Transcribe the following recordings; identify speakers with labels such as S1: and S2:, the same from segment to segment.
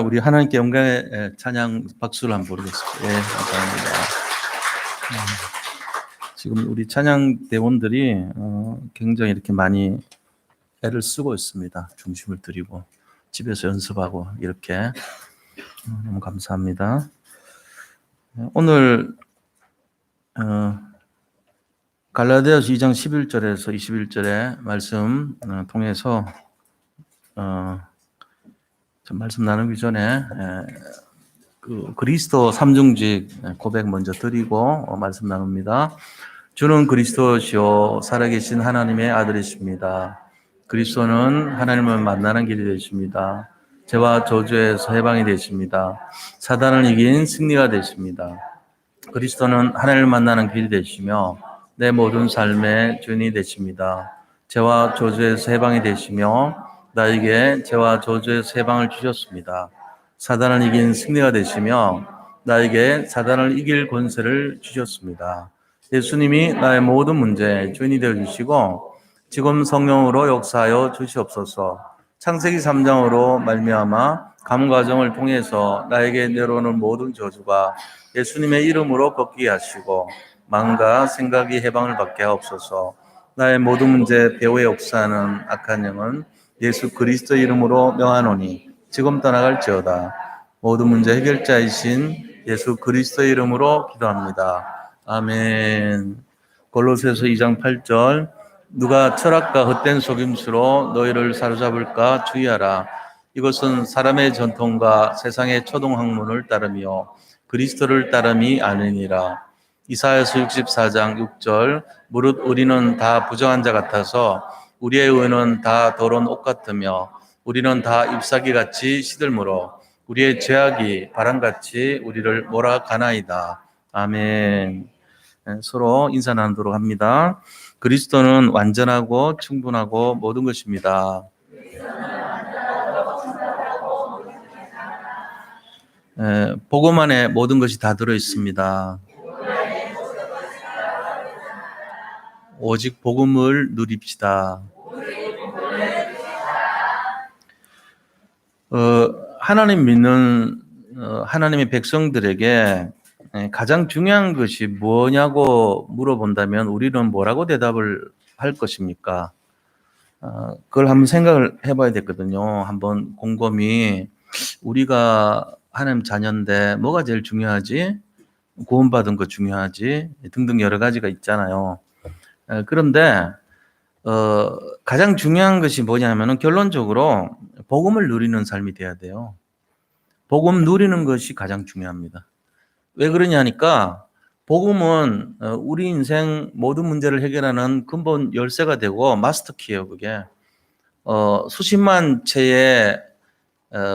S1: 우리 하나님께 영광의 찬양 박수를 한번 부르겠습니다. 예, 감사합니다. 지금 우리 찬양 대원들이 굉장히 이렇게 많이 애를 쓰고 있습니다. 중심을 드리고 집에서 연습하고 이렇게 너무 감사합니다. 오늘 갈라디아서 2장 11절에서 21절의 말씀 통해서 좀 말씀 나누기 전에 그 그리스도 삼중직 고백 먼저 드리고 말씀 나눕니다. 주는 그리스도시요 살아계신 하나님의 아들이십니다. 그리스도는 하나님을 만나는 길이 되십니다. 죄와 저주에서 해방이 되십니다. 사단을 이긴 승리가 되십니다. 그리스도는 하나님을 만나는 길이 되시며 내 모든 삶의 주인이 되십니다. 죄와 저주에서 해방이 되시며 나에게 죄와 저주에서 해방을 주셨습니다. 사단을 이긴 승리가 되시며 나에게 사단을 이길 권세를 주셨습니다. 예수님이 나의 모든 문제의 주인이 되어주시고 지금 성령으로 역사하여 주시옵소서. 창세기 3장으로 말미암아 감과정을 통해서 나에게 내려오는 모든 저주가 예수님의 이름으로 벗기게 하시고 마음과 생각이 해방을 받게 하옵소서. 나의 모든 문제 배후에 역사하는 악한 영은 예수 그리스도 이름으로 명하노니 지금 떠나갈지어다. 모든 문제 해결자이신 예수 그리스도 이름으로 기도합니다. 아멘. 골로새서 2장 8절 누가 철학과 헛된 속임수로 너희를 사로잡을까 주의하라. 이것은 사람의 전통과 세상의 초등학문을 따르며 그리스도를 따름이 아니니라. 이사야서 64장 6절 무릇 우리는 다 부정한 자 같아서 우리의 의는 다 더러운 옷 같으며 우리는 다 잎사귀같이 시들므로 우리의 죄악이 바람같이 우리를 몰아가나이다. 아멘. 서로 인사 나누도록 합니다. 그리스도는 완전하고 충분하고 모든 것입니다. 복음 안에 모든 것이 다 들어있습니다. 오직 복음을 누립시다. 하나님 믿는 하나님의 백성들에게 가장 중요한 것이 뭐냐고 물어본다면 우리는 뭐라고 대답을 할 것입니까? 그걸 한번 생각을 해봐야 되거든요. 한번 곰곰이 우리가 하나님 자녀인데 뭐가 제일 중요하지? 구원받은 거 중요하지? 등등 여러 가지가 있잖아요. 그런데 가장 중요한 것이 뭐냐면은 결론적으로 복음을 누리는 삶이 돼야 돼요. 복음 누리는 것이 가장 중요합니다. 왜 그러냐니까 복음은 우리 인생 모든 문제를 해결하는 근본 열쇠가 되고 마스터키예요. 그게 수십만 채의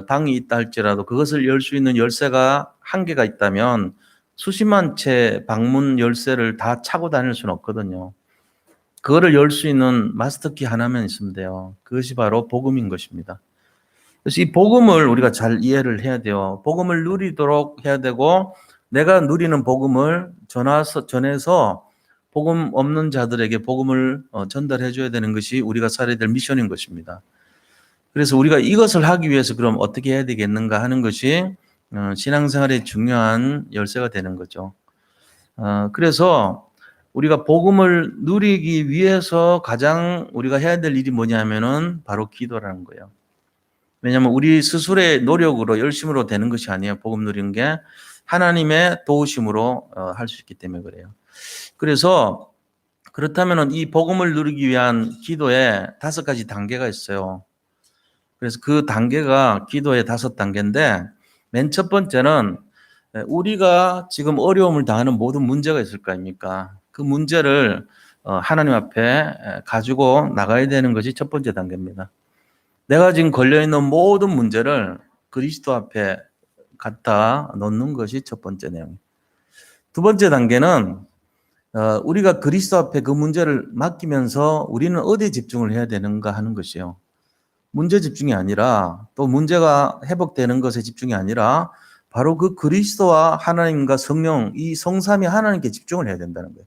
S1: 방이 있다 할지라도 그것을 열 수 있는 열쇠가 한 개가 있다면 수십만 채 방문 열쇠를 다 차고 다닐 수는 없거든요. 그거를 열 수 있는 마스터키 하나만 있으면 돼요. 그것이 바로 복음인 것입니다. 그래서 이 복음을 우리가 잘 이해를 해야 돼요. 복음을 누리도록 해야 되고 내가 누리는 복음을 전해서 복음 없는 자들에게 복음을 전달해 줘야 되는 것이 우리가 살아야 될 미션인 것입니다. 그래서 우리가 이것을 하기 위해서 그럼 어떻게 해야 되겠는가 하는 것이 신앙생활의 중요한 열쇠가 되는 거죠. 그래서 우리가 복음을 누리기 위해서 가장 우리가 해야 될 일이 뭐냐면은 바로 기도라는 거예요. 왜냐하면 우리 스스로의 노력으로 열심으로 되는 것이 아니에요. 복음 누리는 게 하나님의 도우심으로 할 수 있기 때문에 그래요. 그래서 그렇다면은 이 복음을 누리기 위한 기도에 5가지 단계가 있어요. 그래서 그 단계가 기도의 5단계인데 맨 첫 번째는 우리가 지금 어려움을 당하는 모든 문제가 있을 거 아닙니까? 그 문제를 하나님 앞에 가지고 나가야 되는 것이 첫 번째 단계입니다. 내가 지금 걸려있는 모든 문제를 그리스도 앞에 갖다 놓는 것이 첫 번째 내용이에요. 두 번째 단계는 우리가 그리스도 앞에 그 문제를 맡기면서 우리는 어디에 집중을 해야 되는가 하는 것이에요. 문제 집중이 아니라 또 문제가 회복되는 것에 집중이 아니라 바로 그 그리스도와 하나님과 성령 이 성삼위 하나님께 집중을 해야 된다는 거예요.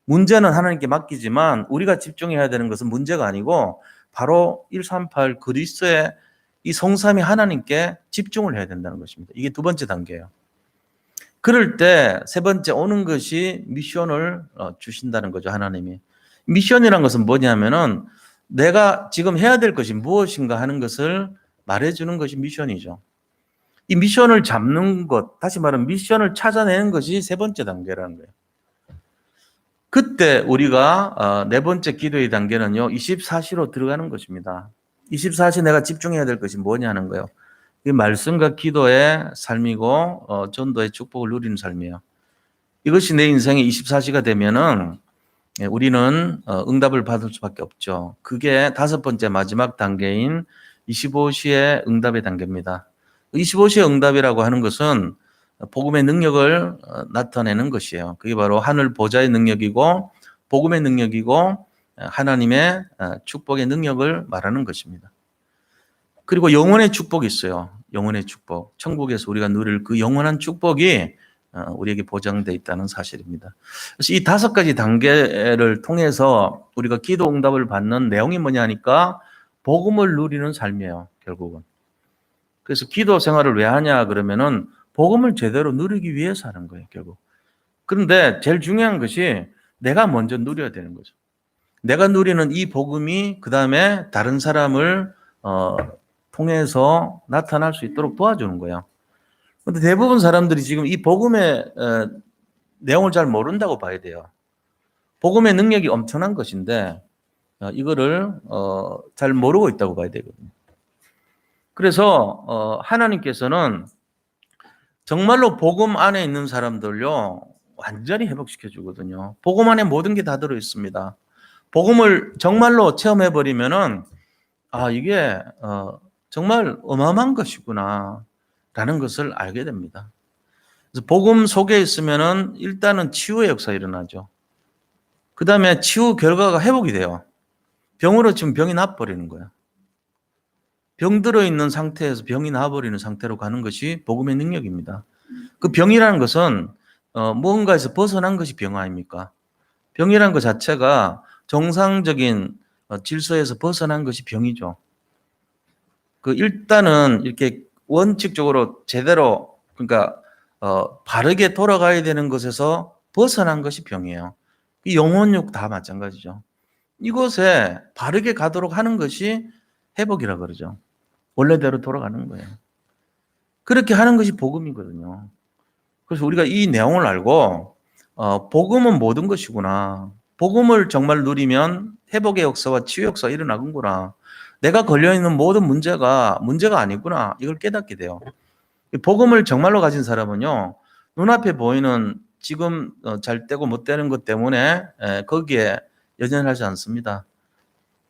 S1: 문제는 하나님께 맡기지만 우리가 집중해야 되는 것은 문제가 아니고 바로 138 그리스도의 이 성삼위 하나님께 집중을 해야 된다는 것입니다. 이게 두 번째 단계예요. 그럴 때 세 번째 오는 것이 미션을 주신다는 거죠. 하나님이. 미션이란 것은 뭐냐면은 내가 지금 해야 될 것이 무엇인가 하는 것을 말해주는 것이 미션이죠. 이 미션을 잡는 것, 다시 말하면 미션을 찾아내는 것이 세 번째 단계라는 거예요. 그때 우리가 네 번째 기도의 단계는요, 24시로 들어가는 것입니다. 24시 내가 집중해야 될 것이 뭐냐는 거예요. 이 말씀과 기도의 삶이고 전도의 축복을 누리는 삶이에요. 이것이 내 인생의 24시가 되면은 우리는 응답을 받을 수밖에 없죠. 그게 다섯 번째 마지막 단계인 25시의 응답의 단계입니다. 25시의 응답이라고 하는 것은 복음의 능력을 나타내는 것이에요. 그게 바로 하늘 보좌의 능력이고 복음의 능력이고 하나님의 축복의 능력을 말하는 것입니다. 그리고 영원의 축복이 있어요. 영원의 축복. 천국에서 우리가 누릴 그 영원한 축복이 우리에게 보장되어 있다는 사실입니다. 그래서 이 다섯 가지 단계를 통해서 우리가 기도 응답을 받는 내용이 뭐냐 하니까 복음을 누리는 삶이에요. 결국은. 그래서 기도 생활을 왜 하냐 그러면은 복음을 제대로 누리기 위해서 하는 거예요. 결국. 그런데 제일 중요한 것이 내가 먼저 누려야 되는 거죠. 내가 누리는 이 복음이 그 다음에 다른 사람을 통해서 나타날 수 있도록 도와주는 거예요. 그런데 대부분 사람들이 지금 이 복음의 내용을 잘 모른다고 봐야 돼요. 복음의 능력이 엄청난 것인데 이거를 잘 모르고 있다고 봐야 되거든요. 그래서 하나님께서는 정말로 복음 안에 있는 사람들요 완전히 회복시켜 주거든요. 복음 안에 모든 게 다 들어 있습니다. 복음을 정말로 체험해 버리면은 이게 정말 어마어마한 것이구나 라는 것을 알게 됩니다. 그래서 복음 속에 있으면은 일단은 치유의 역사가 일어나죠. 그 다음에 치유 결과가 회복이 돼요. 병으로 지금 병이 나버리는 거예요. 병 들어있는 상태에서 병이 나버리는 상태로 가는 것이 복음의 능력입니다. 그 병이라는 것은 무언가에서 벗어난 것이 병 아닙니까? 병이라는 것 자체가 정상적인 질서에서 벗어난 것이 병이죠. 일단은 이렇게 원칙적으로 제대로 그러니까 바르게 돌아가야 되는 것에서 벗어난 것이 병이에요. 영혼육 다 마찬가지죠. 이곳에 바르게 가도록 하는 것이 회복이라 그러죠. 원래대로 돌아가는 거예요. 그렇게 하는 것이 복음이거든요. 그래서 우리가 이 내용을 알고 복음은 모든 것이구나. 복음을 정말 누리면 회복의 역사와 치유 역사가 일어나는구나. 내가 걸려있는 모든 문제가 아니구나. 이걸 깨닫게 돼요. 복음을 정말로 가진 사람은요. 눈앞에 보이는 지금 잘 되고 못 되는 것 때문에 거기에 연연하지 않습니다.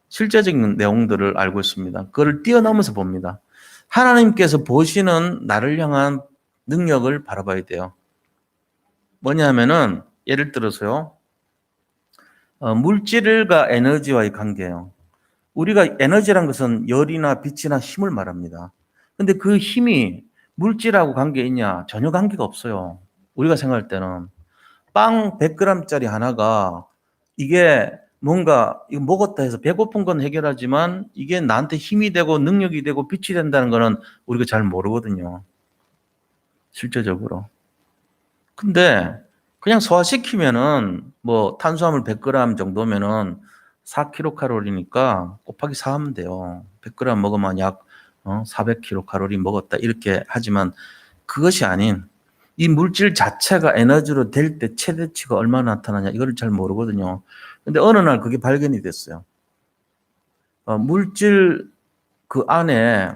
S1: 실제적인 내용들을 알고 있습니다. 그걸 뛰어넘어서 봅니다. 하나님께서 보시는 나를 향한 능력을 바라봐야 돼요. 뭐냐면은 예를 들어서요. 물질과 에너지와의 관계예요. 우리가 에너지란 것은 열이나 빛이나 힘을 말합니다. 근데 그 힘이 물질하고 관계 있냐? 전혀 관계가 없어요. 우리가 생각할 때는 빵 100g짜리 하나가 이게 뭔가 이거 먹었다 해서 배고픈 건 해결하지만 이게 나한테 힘이 되고 능력이 되고 빛이 된다는 거는 우리가 잘 모르거든요. 실제적으로. 근데 그냥 소화시키면은 뭐 탄수화물 100g 정도면은 4kcal니까 곱하기 4 하면 돼요. 100g 먹으면 약 400kcal 먹었다 이렇게 하지만 그것이 아닌 이 물질 자체가 에너지로 될 때 최대치가 얼마나 나타나냐 이걸 잘 모르거든요. 근데 어느 날 그게 발견이 됐어요. 물질 그 안에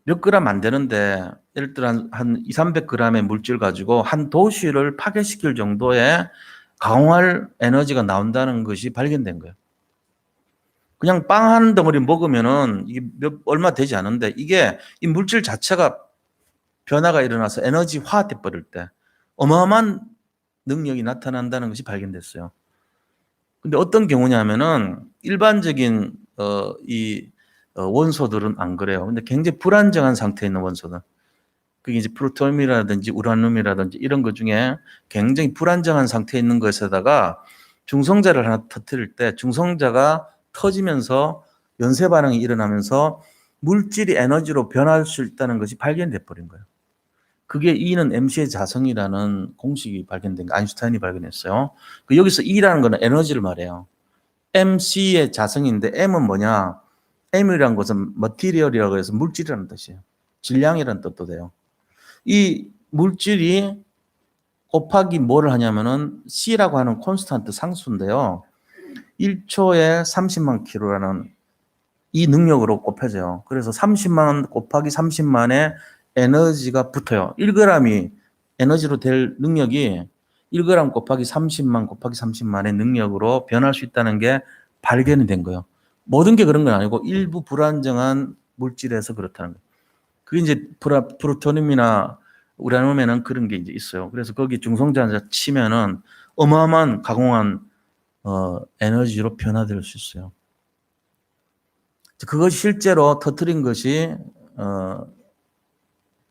S1: 몇 그램 안 되는데 예를 들어 한 200~300g의 물질 가지고 한 도시를 파괴시킬 정도의 강화할 에너지가 나온다는 것이 발견된 거예요. 그냥 빵 한 덩어리 먹으면은 이게 얼마 되지 않은데 이게 이 물질 자체가 변화가 일어나서 에너지화돼 버릴 때 어마어마한 능력이 나타난다는 것이 발견됐어요. 근데 어떤 경우냐면은 일반적인 원소들은 안 그래요. 근데 굉장히 불안정한 상태에 있는 원소들. 그게 이제 플루토늄이라든지 우라늄이라든지 이런 것 중에 굉장히 불안정한 상태에 있는 것에다가 중성자를 하나 터뜨릴 때 중성자가 터지면서 연쇄 반응이 일어나면서 물질이 에너지로 변할 수 있다는 것이 발견돼 버린 거예요. 그게 E는 mc의 자성이라는 공식이 발견된 거, 아인슈타인이 발견했어요. 여기서 E라는 거는 에너지를 말해요. mc의 자성인데 m은 뭐냐? m이라는 것은 material이라고 해서 물질이라는 뜻이에요. 질량이라는 뜻도 돼요. 이 물질이 곱하기 뭐를 하냐면은 C라고 하는 콘스탄트 상수인데요. 1초에 30만 킬로라는 이 능력으로 곱해져요. 그래서 30만 곱하기 30만의 에너지가 붙어요. 1g이 에너지로 될 능력이 1g 곱하기 30만 곱하기 30만의 능력으로 변할 수 있다는 게 발견이 된 거예요. 모든 게 그런 건 아니고 일부 불안정한 물질에서 그렇다는 거예요. 그게 이제 프루토늄이나 우라늄에는 그런 게 이제 있어요. 그래서 거기 중성자한자 치면은 어마어마한 가공한 에너지로 변화될 수 있어요. 그것이 실제로 터뜨린 것이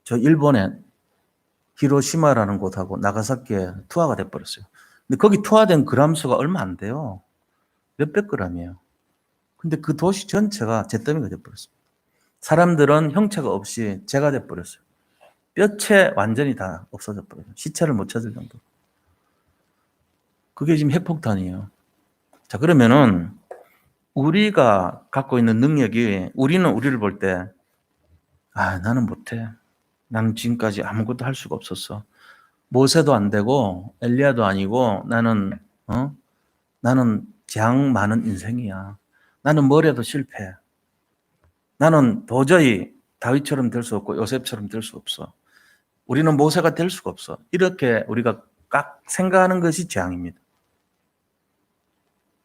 S1: 저 일본의 히로시마라는 곳하고 나가사키에 투하가 돼버렸어요. 근데 거기 투하된 그람수가 얼마 안 돼요. 몇백 그람이에요. 근데 그 도시 전체가 잿더미가 돼버렸습니다. 사람들은 형체가 없이 재가 돼버렸어요. 뼈체 완전히 다 없어져 버려요. 시체를 못 찾을 정도. 그게 지금 핵폭탄이에요. 자, 그러면은 우리가 갖고 있는 능력이, 우리는 우리를 볼 때, 나는 못해. 나는 지금까지 아무것도 할 수가 없었어. 모세도 안 되고 엘리야도 아니고 나는 재앙 많은 인생이야. 나는 뭘 해도 실패해. 나는 도저히 다윗처럼 될 수 없고 요셉처럼 될 수 없어. 우리는 모세가 될 수가 없어. 이렇게 우리가 깍 생각하는 것이 재앙입니다.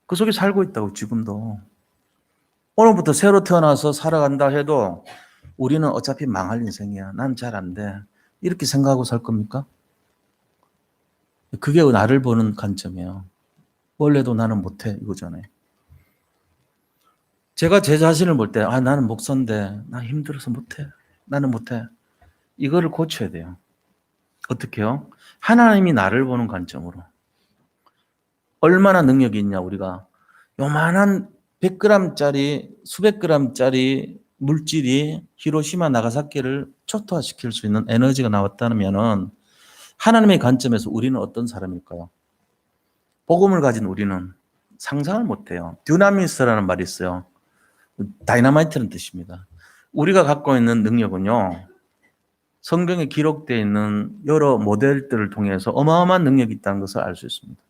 S1: 그 속에 살고 있다고 지금도. 오늘부터 새로 태어나서 살아간다 해도 우리는 어차피 망할 인생이야. 난 잘 안 돼. 이렇게 생각하고 살 겁니까? 그게 나를 보는 관점이에요. 원래도 나는 못해 이거잖아요. 제가 제 자신을 볼 때 나는 목사인데 나 힘들어서 못해. 나는 못해. 이거를 고쳐야 돼요. 어떻게 해요? 하나님이 나를 보는 관점으로. 얼마나 능력이 있냐 우리가. 요만한 100g짜리 수백 g짜리 물질이 히로시마 나가사키를 초토화시킬 수 있는 에너지가 나왔다면은 하나님의 관점에서 우리는 어떤 사람일까요? 복음을 가진 우리는 상상을 못해요. 듀나미스라는 말이 있어요. 다이너마이트는 뜻입니다. 우리가 갖고 있는 능력은요, 성경에 기록되어 있는 여러 모델들을 통해서 어마어마한 능력이 있다는 것을 알 수 있습니다.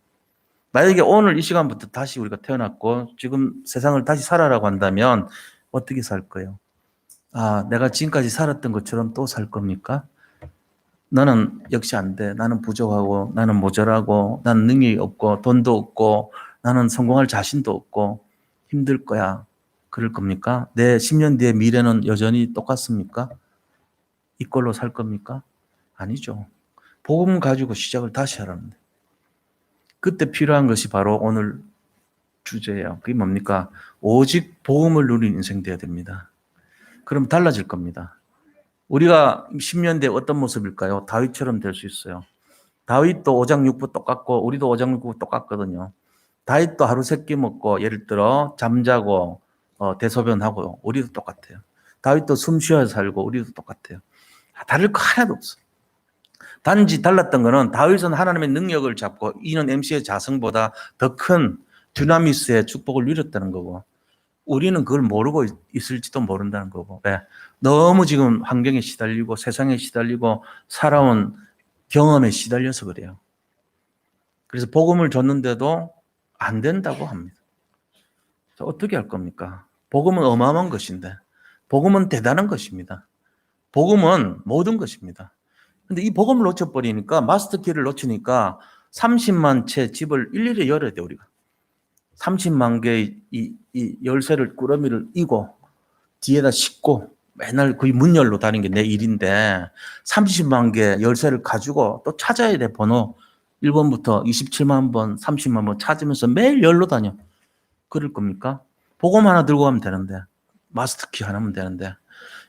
S1: 만약에 오늘 이 시간부터 다시 우리가 태어났고 지금 세상을 다시 살아라고 한다면 어떻게 살 거예요? 내가 지금까지 살았던 것처럼 또 살 겁니까? 나는 역시 안 돼. 나는 부족하고 나는 모자라고 나는 능력이 없고 돈도 없고 나는 성공할 자신도 없고 힘들 거야. 그럴 겁니까? 내 10년 뒤의 미래는 여전히 똑같습니까? 이꼴로 살 겁니까? 아니죠. 복음 가지고 시작을 다시 하라는데. 그때 필요한 것이 바로 오늘 주제예요. 그게 뭡니까? 오직 복음을 누리는 인생 되어야 됩니다. 그럼 달라질 겁니다. 우리가 10년 뒤에 어떤 모습일까요? 다윗처럼 될 수 있어요. 다윗도 오장육부 똑같고 우리도 오장육부 똑같거든요. 다윗도 하루 세끼 먹고 예를 들어 잠자고 대소변하고 우리도 똑같아요. 다윗도 숨 쉬어 살고 우리도 똑같아요. 다를 거 하나도 없어. 단지 달랐던 거는 다윗은 하나님의 능력을 잡고 이는 mc의 자성보다 더 큰 듀나미스의 축복을 누렸다는 거고 우리는 그걸 모르고 있을지도 모른다는 거고. 왜? 너무 지금 환경에 시달리고 세상에 시달리고 살아온 경험에 시달려서 그래요. 그래서 복음을 줬는데도 안 된다고 합니다. 어떻게 할 겁니까? 복음은 어마어마한 것인데 복음은 대단한 것입니다. 복음은 모든 것입니다. 근데 이 복음을 놓쳐버리니까 마스터키를 놓치니까 30만 채 집을 일일이 열어야 돼 우리가. 30만 개의 이 열쇠를 꾸러미를 이고 뒤에다 싣고 맨날 거의 문 열로 다니는 게 내 일인데 30만 개 열쇠를 가지고 또 찾아야 돼. 번호 1번부터 27만 번 30만 번 찾으면서 매일 열로 다녀. 그럴 겁니까? 복음 하나 들고 가면 되는데 마스터키 하나면 되는데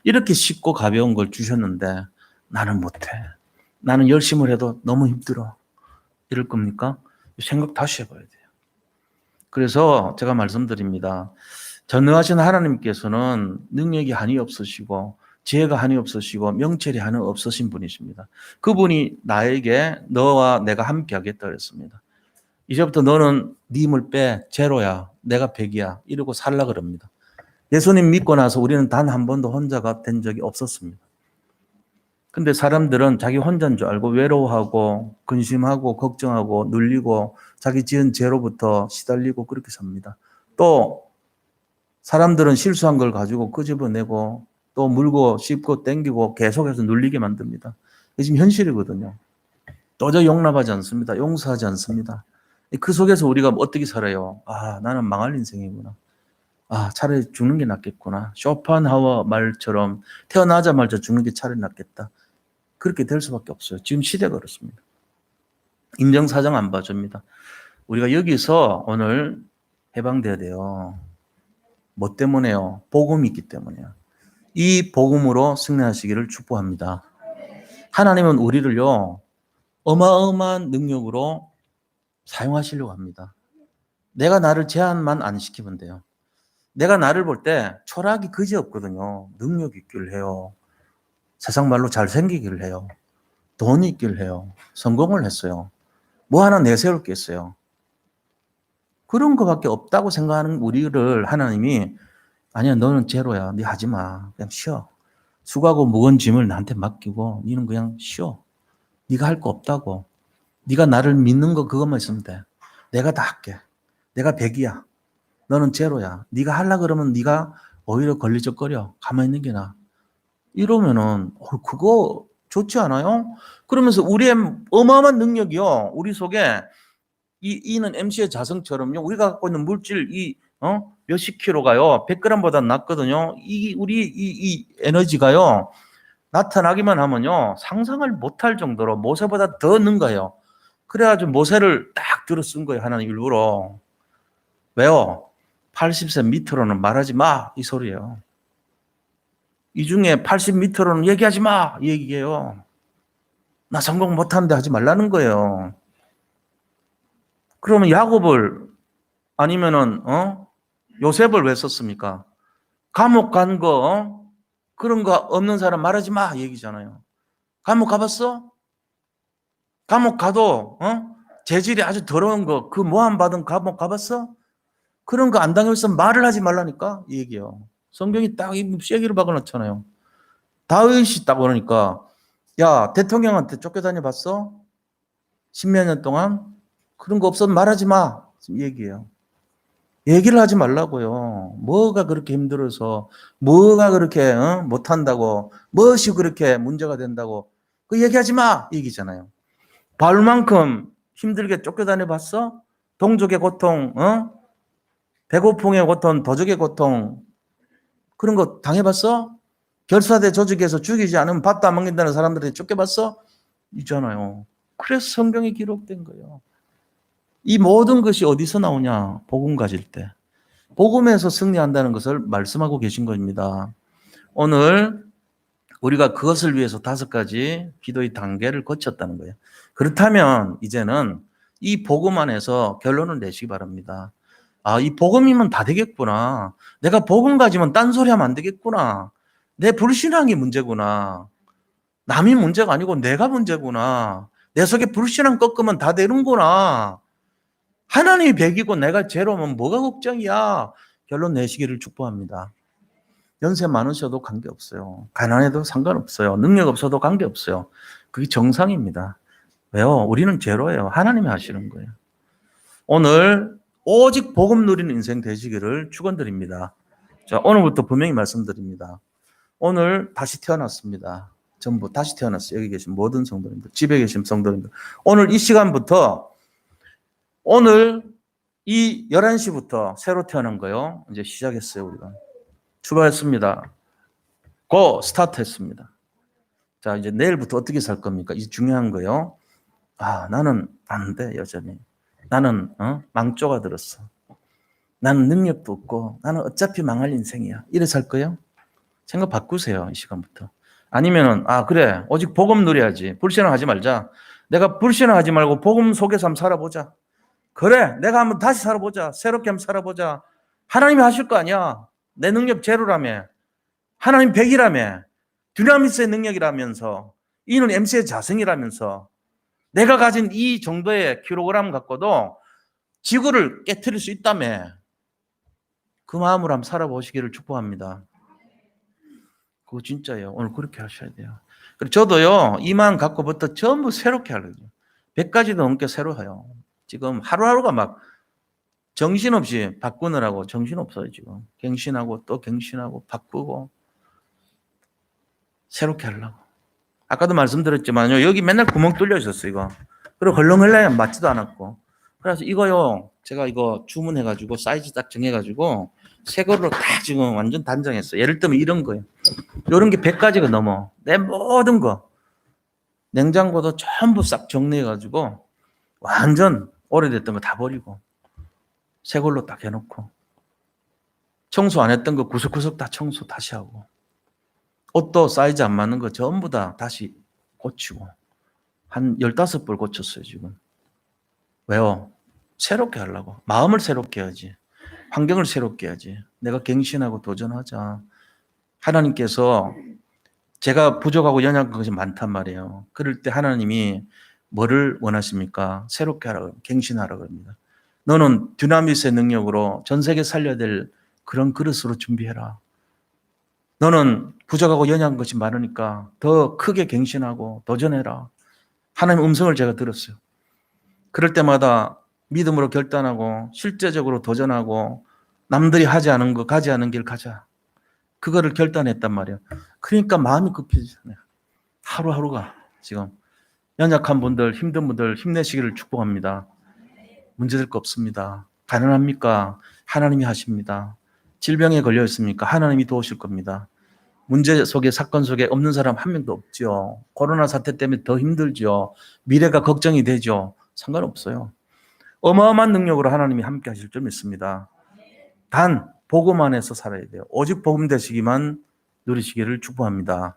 S1: 이렇게 쉽고 가벼운 걸 주셨는데 나는 못해. 나는 열심을 해도 너무 힘들어. 이럴 겁니까? 생각 다시 해봐야 돼요. 그래서 제가 말씀드립니다. 전능하신 하나님께서는 능력이 한이 없으시고 지혜가 한이 없으시고 명철이 한이 없으신 분이십니다. 그분이 나에게 너와 내가 함께 하겠다 그랬습니다. 이제부터 너는 네 힘을 빼, 제로야, 내가 100이야 이러고 살라 그럽니다. 예수님 믿고 나서 우리는 단 한 번도 혼자가 된 적이 없었습니다. 근데 사람들은 자기 혼자인 줄 알고 외로워하고 근심하고 걱정하고 눌리고 자기 지은 죄로부터 시달리고 그렇게 삽니다. 또 사람들은 실수한 걸 가지고 끄집어내고 또 물고 씹고 땡기고 계속해서 눌리게 만듭니다. 이게 지금 현실이거든요. 도저히 용납하지 않습니다. 용서하지 않습니다. 그 속에서 우리가 어떻게 살아요? 아, 나는 망할 인생이구나. 아, 차라리 죽는 게 낫겠구나. 쇼펜하우어 말처럼 태어나자마자 죽는 게 차라리 낫겠다. 그렇게 될 수밖에 없어요. 지금 시대가 그렇습니다. 인정사정 안 봐줍니다. 우리가 여기서 오늘 해방돼야 돼요. 뭐 때문에요? 복음이 있기 때문에요. 이 복음으로 승리하시기를 축복합니다. 하나님은 우리를요, 어마어마한 능력으로 사용하시려고 합니다. 내가 나를 제한만 안 시키면 돼요. 내가 나를 볼 때 철학이 그지없거든요. 능력 있길 해요. 세상 말로 잘생기기를 해요. 돈이 있길 해요. 성공을 했어요. 뭐 하나 내세울 게 있어요. 그런 거밖에 없다고 생각하는 우리를 하나님이 아니야, 너는 제로야. 네 하지 마. 그냥 쉬어. 수고하고 무거운 짐을 나한테 맡기고 너는 그냥 쉬어. 네가 할 거 없다고. 네가 나를 믿는 거 그것만 있으면 돼. 내가 다 할게. 내가 100이야. 너는 제로야. 네가 하려고 그러면 네가 오히려 걸리적거려. 가만히 있는 게 나아. 이러면은 그거 좋지 않아요? 그러면서 우리의 어마어마한 능력이요. 우리 속에 이는 MC의 자성처럼요. 우리가 갖고 있는 물질 몇십 킬로가요. 100g보다 낮거든요. 이 에너지가요. 나타나기만 하면요. 상상을 못할 정도로 모세보다 더 는 거예요. 그래가지고 모세를 딱 들어 쓴 거예요. 하나님 일부러. 왜요? 80세 밑으로는 말하지 마. 이 소리예요. 이 중에 80 밑으로는 얘기하지 마. 이 얘기예요. 나 성공 못하는데 하지 말라는 거예요. 그러면 야곱을 아니면은 요셉을 왜 썼습니까? 감옥 간 거 그런 거 없는 사람 말하지 마 얘기잖아요. 감옥 가봤어? 감옥 가도 재질이 아주 더러운 거 그 모함 받은 감옥 가봤어? 그런 거 안 당했으면 말을 하지 말라니까 이 얘기예요. 성경이 딱 쐐기를 박아놨잖아요. 다윗이 딱 그러니까 야 대통령한테 쫓겨다녀 봤어? 10몇 년 동안 그런 거 없으면 말하지 마 이 얘기예요. 얘기를 하지 말라고요. 뭐가 그렇게 힘들어서 뭐가 그렇게 못한다고 무엇이 그렇게 문제가 된다고 그 얘기하지 마 얘기잖아요. 바울만큼 힘들게 쫓겨다녀 봤어? 동족의 고통, 배고픔의 고통, 도적의 고통 그런 거 당해봤어? 결사대 조직에서 죽이지 않으면 밥도 안 먹는다는 사람들이 쫓겨봤어? 있잖아요. 그래서 성경이 기록된 거예요. 이 모든 것이 어디서 나오냐? 복음 가질 때. 복음에서 승리한다는 것을 말씀하고 계신 겁니다. 오늘 우리가 그것을 위해서 5가지 기도의 단계를 거쳤다는 거예요. 그렇다면 이제는 이 복음 안에서 결론을 내시기 바랍니다. 아, 이 복음이면 다 되겠구나. 내가 복음 가지면 딴소리 하면 안 되겠구나. 내 불신앙이 문제구나. 남이 문제가 아니고 내가 문제구나. 내 속에 불신앙 꺾으면 다 되는구나. 하나님이 100이고 내가 제로면 뭐가 걱정이야. 결론 내시기를 축복합니다. 연세 많으셔도 관계없어요. 가난해도 상관없어요. 능력 없어도 관계없어요. 그게 정상입니다. 왜요? 우리는 제로예요. 하나님이 하시는 거예요. 오늘 오직 복음 누리는 인생 되시기를 축원드립니다. 자, 오늘부터 분명히 말씀드립니다. 오늘 다시 태어났습니다. 전부 다시 태어났어요. 여기 계신 모든 성도님들, 집에 계신 성도님들. 오늘 이 시간부터 오늘 이 11시부터 새로 태어난 거요. 이제 시작했어요, 우리가. 출발했습니다. 고 스타트 했습니다. 자, 이제 내일부터 어떻게 살 겁니까? 이 중요한 거요. 아, 나는 안 돼, 여전히. 나는 망조가 들었어. 나는 능력도 없고 나는 어차피 망할 인생이야. 이래 살 거예요? 생각 바꾸세요, 이 시간부터. 아니면은 그래, 오직 복음 누려야지. 불신앙하지 말자. 내가 불신앙하지 말고 복음 속에서 한번 살아보자. 그래, 내가 한번 다시 살아보자. 새롭게 한번 살아보자. 하나님이 하실 거 아니야. 내 능력 제로라며. 하나님 100이라며. 듀나미스의 능력이라면서. 이는 MC의 자성이라면서. 내가 가진 이 정도의 킬로그램 갖고도 지구를 깨트릴 수 있다며. 그 마음으로 한번 살아보시기를 축복합니다. 그거 진짜예요. 오늘 그렇게 하셔야 돼요. 그리고 저도요, 이 마음 갖고부터 전부 새롭게 하려고요. 100가지도 넘게 새로 해요. 지금 하루하루가 막 정신없이 바꾸느라고 정신없어요, 지금. 갱신하고 또 갱신하고 바꾸고 새롭게 하려고. 아까도 말씀드렸지만요, 여기 맨날 구멍 뚫려 있었어요, 이거. 그리고 헐렁헐렁 맞지도 않았고. 그래서 이거요, 제가 이거 주문해가지고 사이즈 딱 정해가지고 새 거로 다 지금 완전 단정했어요. 예를 들면 이런 거예요. 이런 게 100가지가 넘어. 내 모든 거. 냉장고도 전부 싹 정리해가지고 완전 오래됐던 거 다 버리고 새 걸로 딱 해놓고 청소 안 했던 거 구석구석 다 청소 다시 하고 옷도 사이즈 안 맞는 거 전부 다 다시 고치고 한 15벌 고쳤어요 지금. 왜요? 새롭게 하려고. 마음을 새롭게 해야지. 환경을 새롭게 해야지. 내가 갱신하고 도전하자. 하나님께서 제가 부족하고 연약한 것이 많단 말이에요. 그럴 때 하나님이 뭐를 원하십니까? 새롭게 하라고, 갱신하라고 합니다. 너는 듀나미스의 능력으로 전 세계 살려야 될 그런 그릇으로 준비해라. 너는 부족하고 연약한 것이 많으니까 더 크게 갱신하고 도전해라. 하나님의 음성을 제가 들었어요. 그럴 때마다 믿음으로 결단하고 실제적으로 도전하고 남들이 하지 않은 거 가지 않은 길 가자. 그거를 결단했단 말이에요. 그러니까 마음이 급해지잖아요. 하루하루가 지금 연약한 분들, 힘든 분들 힘내시기를 축복합니다. 문제될 거 없습니다. 가능합니까? 하나님이 하십니다. 질병에 걸려 있습니까? 하나님이 도우실 겁니다. 문제 속에 사건 속에 없는 사람 한 명도 없죠. 코로나 사태 때문에 더 힘들죠. 미래가 걱정이 되죠. 상관없어요. 어마어마한 능력으로 하나님이 함께 하실 줄 믿습니다. 단 복음 안에서 살아야 돼요. 오직 복음 되시기만 누리시기를 축복합니다.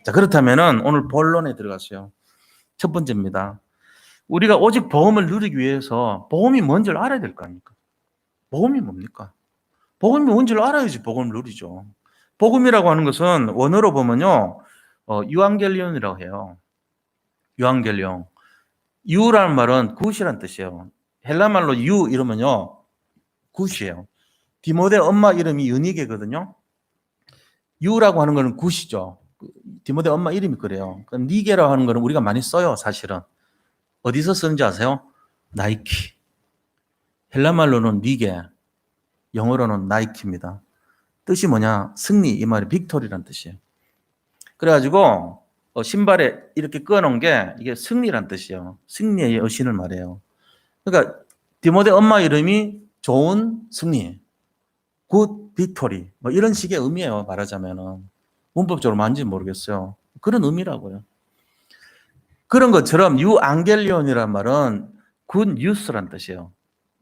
S1: 자, 그렇다면은 오늘 본론에 들어갔어요. 첫 번째입니다. 우리가 오직 복음을 누리기 위해서 복음이 뭔지를 알아야 될 거 아닙니까? 복음이 뭡니까? 복음이 뭔지를 알아야지 복음을 누리죠. 복음이라고 하는 것은 원어로 보면요, 유앙겔리온이라고 해요. 유앙겔리온. 유라는 말은 굿이란 뜻이에요. 헬라말로 유 이러면요, 굿이에요. 디모데 엄마 이름이 유니게거든요. 유라고 하는 거는 굿이죠. 디모데 엄마 이름이 그래요. 니게라고 하는 거는 우리가 많이 써요, 사실은. 어디서 쓰는지 아세요? 나이키. 헬라말로는 니게, 영어로는 나이키입니다. 뜻이 뭐냐? 승리, 이 말이 빅토리란 뜻이에요. 그래가지고 신발에 이렇게 꺼놓은 게 이게 승리란 뜻이에요. 승리의 여신을 말해요. 그러니까 디모데 엄마 이름이 좋은 승리, 굿 빅토리, 뭐 이런 식의 의미예요. 말하자면은 문법적으로 맞는지 모르겠어요. 그런 의미라고요. 그런 것처럼 유앙겔리온이란 말은 굿 뉴스란 뜻이에요.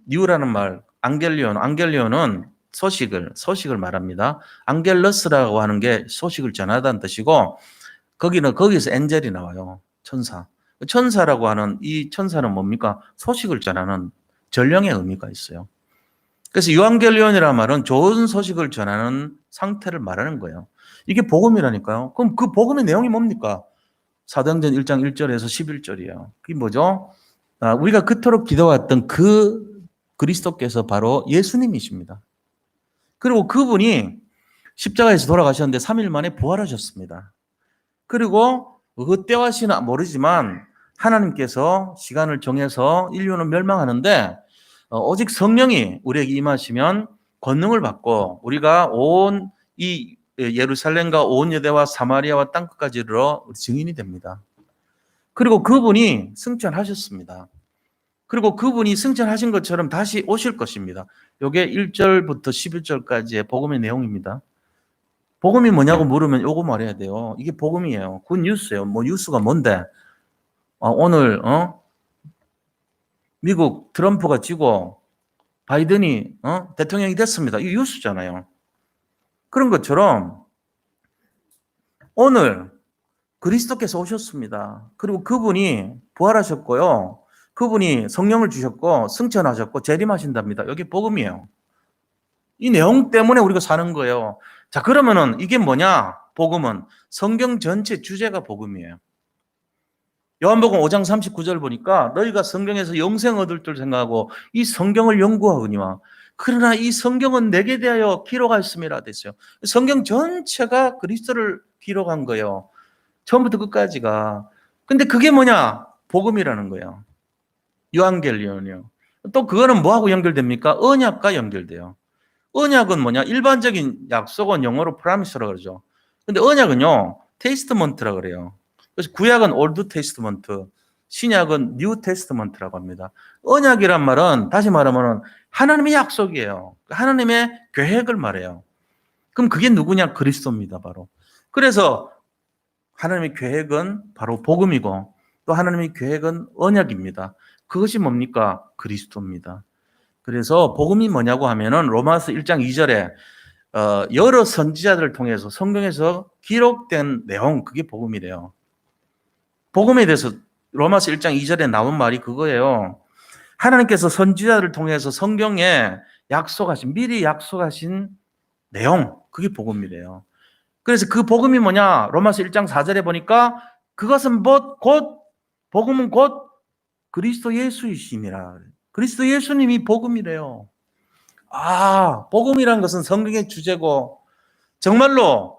S1: 뉴라는 말, 안겔리온은 소식을 말합니다. 안겔러스라고 하는 게 소식을 전하다는 뜻이고, 거기서 엔젤이 나와요. 천사. 천사라고 하는 이 천사는 뭡니까? 소식을 전하는 전령의 의미가 있어요. 그래서 유앙겔리온이라는 말은 좋은 소식을 전하는 상태를 말하는 거예요. 이게 복음이라니까요. 그럼 그 복음의 내용이 뭡니까? 사도행전 1장 1절에서 11절이에요. 그게 뭐죠? 우리가 그토록 기도했던 그 그리스도께서 바로 예수님이십니다. 그리고 그분이 십자가에서 돌아가셨는데 3일 만에 부활하셨습니다. 그리고 그때와 시는 모르지만 하나님께서 시간을 정해서 인류는 멸망하는데 오직 성령이 우리에게 임하시면 권능을 받고 우리가 온 이 예루살렘과 온 유대와 사마리아와 땅끝까지 이르러 증인이 됩니다. 그리고 그분이 승천하셨습니다. 그리고 그분이 승천하신 것처럼 다시 오실 것입니다. 이게 1절부터 11절까지의 복음의 내용입니다. 복음이 뭐냐고 물으면 요거 말해야 돼요. 이게 복음이에요. 굿 뉴스예요. 뭐 뉴스가 뭔데? 오늘 미국 트럼프가 지고 바이든이 대통령이 됐습니다. 이게 뉴스잖아요. 그런 것처럼 오늘 그리스도께서 오셨습니다. 그리고 그분이 부활하셨고요. 그분이 성령을 주셨고 승천하셨고 재림하신답니다. 여기 복음이에요. 이 내용 때문에 우리가 사는 거예요. 자, 그러면은 이게 뭐냐? 복음은 성경 전체 주제가 복음이에요. 요한복음 5장 39절 보니까 너희가 성경에서 영생 얻을 줄 생각하고 이 성경을 연구하거니와 그러나 이 성경은 내게 대하여 기록하였음이라 됐어요. 성경 전체가 그리스도를 기록한 거예요. 처음부터 끝까지가. 근데 그게 뭐냐? 복음이라는 거예요. 유한겔리온이요. 또 그거는 뭐하고 연결됩니까? 언약과 연결돼요. 언약은 뭐냐? 일반적인 약속은 영어로 프라미스라고 그러죠. 근데 언약은요, 테이스트먼트라고 그래요. 그래서 구약은 올드 테스트먼트, 신약은 뉴 테스트먼트라고 합니다. 언약이란 말은 다시 말하면 하나님의 약속이에요. 하나님의 계획을 말해요. 그럼 그게 누구냐? 그리스도입니다, 바로. 그래서 하나님의 계획은 바로 복음이고 또 하나님의 계획은 언약입니다. 그것이 뭡니까? 그리스도입니다. 그래서 복음이 뭐냐고 하면은 로마서 1장 2절에 여러 선지자들을 통해서 성경에서 기록된 내용, 그게 복음이래요. 복음에 대해서 로마서 1장 2절에 나온 말이 그거예요. 하나님께서 선지자들을 통해서 성경에 약속하신, 미리 약속하신 내용, 그게 복음이래요. 그래서 그 복음이 뭐냐? 로마서 1장 4절에 보니까 그것은 복음은 곧 그리스도 예수이심이라. 그리스도 예수님이 복음이래요. 아, 복음이란 것은 성경의 주제고 정말로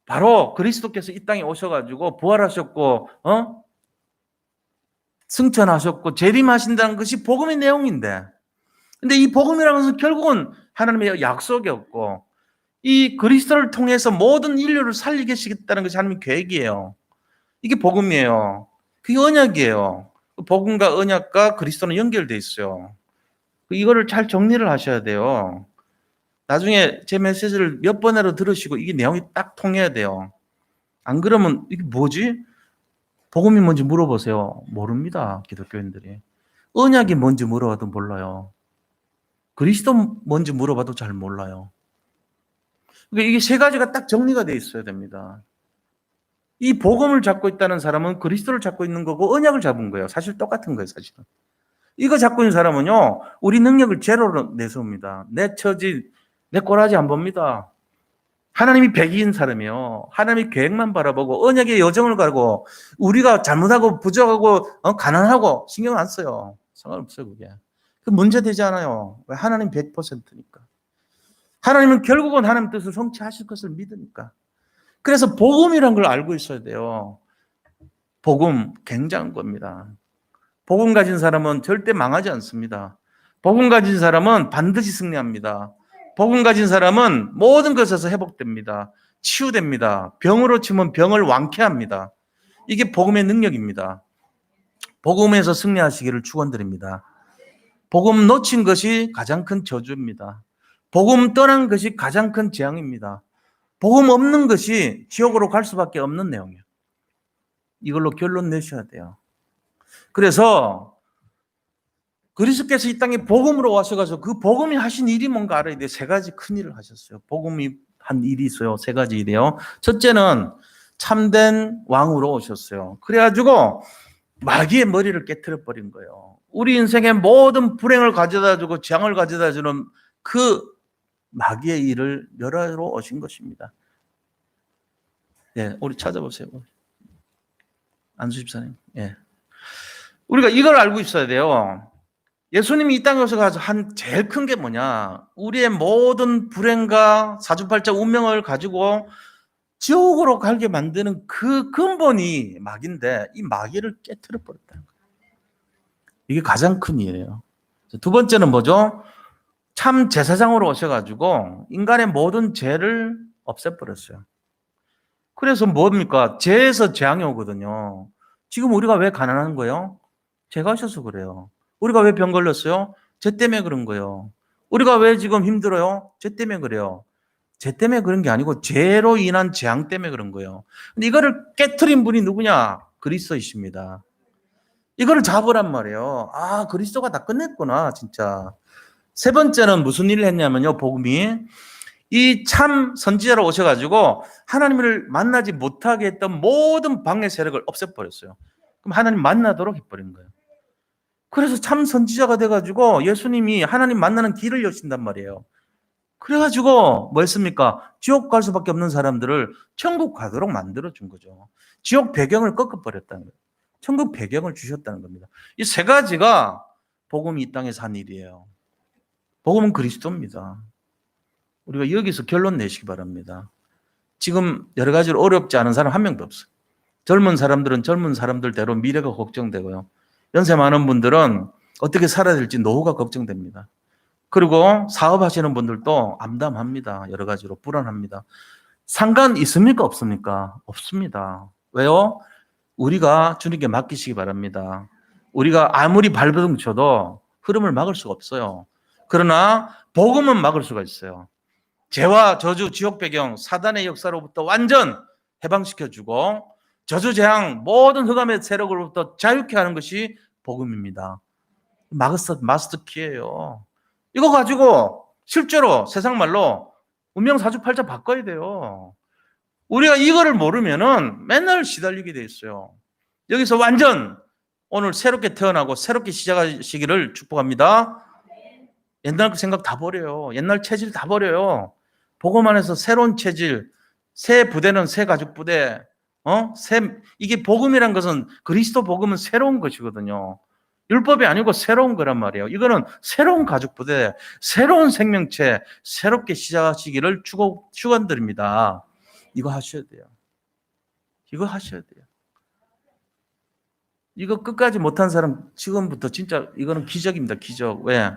S1: 바로 그리스도께서 이 땅에 오셔가지고 부활하셨고 승천하셨고 재림하신다는 것이 복음의 내용인데, 근데 이 복음이라는 것은 결국은 하나님의 약속이었고 이 그리스도를 통해서 모든 인류를 살리시겠다는 것이 하나님의 계획이에요. 이게 복음이에요. 그게 언약이에요. 복음과 언약과 그리스도는 연결돼 있어요. 이거를 잘 정리를 하셔야 돼요. 나중에 제 메시지를 몇 번이라도 들으시고 이게 내용이 딱 통해야 돼요. 안 그러면 이게 뭐지? 복음이 뭔지 물어보세요. 모릅니다. 기독교인들이. 언약이 뭔지 물어봐도 몰라요. 그리스도 뭔지 물어봐도 잘 몰라요. 그러니까 이게 세 가지가 딱 정리가 돼 있어야 됩니다. 이 복음을 잡고 있다는 사람은 그리스도를 잡고 있는 거고 언약을 잡은 거예요. 사실 똑같은 거예요, 사실은. 이거 잡고 있는 사람은요, 우리 능력을 제로로 내세웁니다. 내 처지, 내 꼬라지 안 봅니다. 하나님이 백인 사람이요. 하나님의 계획만 바라보고 언약의 여정을 가고 우리가 잘못하고 부족하고 가난하고 신경 안 써요. 상관없어요, 그게. 그 문제 되지 않아요. 왜? 하나님 100%니까. 하나님은 결국은 하나님 뜻을 성취하실 것을 믿으니까. 그래서 복음이란 걸 알고 있어야 돼요. 복음 굉장한 겁니다. 복음 가진 사람은 절대 망하지 않습니다. 복음 가진 사람은 반드시 승리합니다. 복음 가진 사람은 모든 것에서 회복됩니다. 치유됩니다. 병으로 치면 병을 완쾌합니다. 이게 복음의 능력입니다. 복음에서 승리하시기를 축원드립니다. 복음 놓친 것이 가장 큰 저주입니다. 복음 떠난 것이 가장 큰 재앙입니다. 복음 없는 것이 지옥으로 갈 수밖에 없는 내용이에요. 이걸로 결론 내셔야 돼요. 그래서 그리스도께서 이 땅에 복음으로 와셔가지고 그 복음이 하신 일이 뭔가 알아야 돼요. 세 가지 큰 일을 하셨어요. 복음이 한 일이 있어요. 세 가지 일이에요. 첫째는 참된 왕으로 오셨어요. 그래가지고 마귀의 머리를 깨트려 버린 거예요. 우리 인생의 모든 불행을 가져다주고 재앙을 가져다주는 그 마귀의 일을 멸하러 오신 것입니다. 예, 우리 찾아보세요. 안수 집사님. 예. 우리가 이걸 알고 있어야 돼요. 예수님이 이 땅에 오셔서 한 제일 큰 게 뭐냐? 우리의 모든 불행과 사주팔자 운명을 가지고 지옥으로 가게 만드는 그 근본이 마귀인데 이 마귀를 깨트려 버렸다는 거예요. 이게 가장 큰 일이에요. 두 번째는 뭐죠? 참 제사장으로 오셔가지고 인간의 모든 죄를 없애버렸어요. 그래서 뭡니까? 죄에서 재앙이 오거든요. 지금 우리가 왜 가난한 거예요? 죄가 하셔서 그래요. 우리가 왜 병 걸렸어요? 죄 때문에 그런 거예요. 우리가 왜 지금 힘들어요? 죄 때문에 그래요. 죄 때문에 그런 게 아니고 죄로 인한 재앙 때문에 그런 거예요. 근데 이거를 깨트린 분이 누구냐? 그리스도이십니다. 이거를 잡으란 말이에요. 아, 그리스도가 다 끝냈구나, 진짜. 세 번째는 무슨 일을 했냐면요, 복음이. 이 참 선지자로 오셔가지고 하나님을 만나지 못하게 했던 모든 방해 세력을 없애버렸어요. 그럼 하나님 만나도록 해버린 거예요. 그래서 참 선지자가 돼가지고 예수님이 하나님 만나는 길을 여신단 말이에요. 그래가지고 뭐 했습니까? 지옥 갈 수밖에 없는 사람들을 천국 가도록 만들어준 거죠. 지옥 배경을 꺾어버렸다는 거예요. 천국 배경을 주셨다는 겁니다. 이 세 가지가 복음이 이 땅에서 한 일이에요. 복음은 그리스도입니다. 우리가 여기서 결론 내시기 바랍니다. 지금 여러 가지로 어렵지 않은 사람 한 명도 없어요. 젊은 사람들은 젊은 사람들대로 미래가 걱정되고요. 연세 많은 분들은 어떻게 살아야 될지 노후가 걱정됩니다. 그리고 사업하시는 분들도 암담합니다. 여러 가지로 불안합니다. 상관 있습니까? 없습니까? 없습니다. 왜요? 우리가 주님께 맡기시기 바랍니다. 우리가 아무리 발버둥 쳐도 흐름을 막을 수가 없어요. 그러나 복음은 막을 수가 있어요. 죄와 저주, 지옥 배경, 사단의 역사로부터 완전 해방시켜주고 저주, 재앙, 모든 흑암의 세력으로부터 자유케 하는 것이 복음입니다. 마스터 키예요. 이거 가지고 실제로 세상 말로 운명 사주팔자 바꿔야 돼요. 우리가 이거를 모르면은 맨날 시달리게 돼 있어요. 여기서 완전 오늘 새롭게 태어나고 새롭게 시작하시기를 축복합니다. 옛날 그 생각 다 버려요. 옛날 체질 다 버려요. 복음 안에서 새로운 체질, 새 부대는 새 가죽 부대. 이게 복음이란 것은 그리스도 복음은 새로운 것이거든요. 율법이 아니고 새로운 거란 말이에요. 이거는 새로운 가죽 부대, 새로운 생명체, 새롭게 시작하시기를 축원드립니다. 이거 하셔야 돼요. 이거 하셔야 돼요. 이거 끝까지 못한 사람 지금부터 진짜 이거는 기적입니다. 기적. 왜?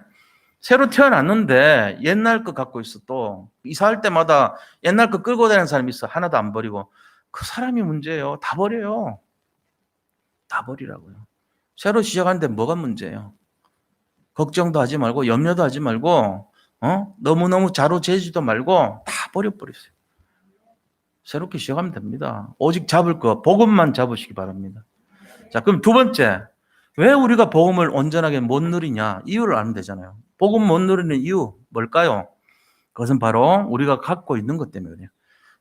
S1: 새로 태어났는데 옛날 거 갖고 있어. 또 이사할 때마다 옛날 거 끌고 다니는 사람이 있어. 하나도 안 버리고. 그 사람이 문제예요. 다 버려요. 다 버리라고요. 새로 시작하는데 뭐가 문제예요? 걱정도 하지 말고 염려도 하지 말고 너무너무 자로재지도 말고 다 버려버리세요. 새롭게 시작하면 됩니다. 오직 잡을 거 복음만 잡으시기 바랍니다. 자, 그럼 두 번째, 왜 우리가 복음을 온전하게 못 누리냐? 이유를 알면 되잖아요. 복음 못 누리는 이유 뭘까요? 그것은 바로 우리가 갖고 있는 것 때문에 그래요.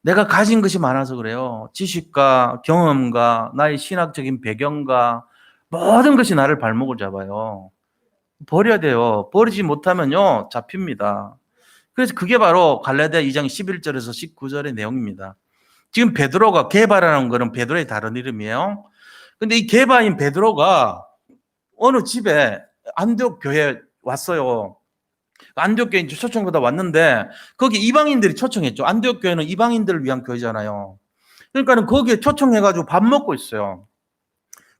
S1: 내가 가진 것이 많아서 그래요. 지식과 경험과 나의 신학적인 배경과 모든 것이 나를 발목을 잡아요. 버려야 돼요. 버리지 못하면요 잡힙니다. 그래서 그게 바로 갈라디아 2장 11절에서 19절의 내용입니다. 지금 베드로가 게바라는 거는 베드로의 다른 이름이에요. 근데 이 게바인 베드로가 어느 집에 안디옥 교회에 왔어요. 안디옥 교회 초청받아 왔는데 거기 이방인들이 초청했죠. 안디옥 교회는 이방인들을 위한 교회잖아요. 그러니까는 거기에 초청해가지고 밥 먹고 있어요.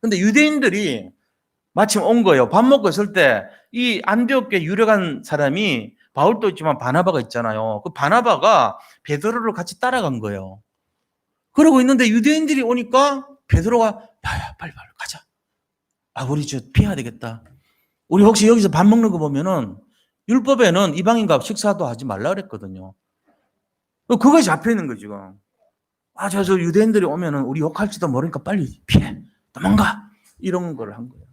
S1: 근데 유대인들이 마침 온 거예요. 밥 먹고 있을 때 이 안디옥 교회 유력한 사람이 바울도 있지만 바나바가 있잖아요. 그 바나바가 베드로를 같이 따라간 거예요. 그러고 있는데 유대인들이 오니까 베드로가 야야 빨리 가자. 우리 저 피해야 되겠다. 우리 혹시 여기서 밥 먹는 거 보면은 율법에는 이방인과 식사도 하지 말라 그랬거든요. 그거에 잡혀 있는 거죠, 지금. 저 유대인들이 오면은 우리 욕할지도 모르니까 빨리 피해. 도망가. 이런 걸 한 거예요.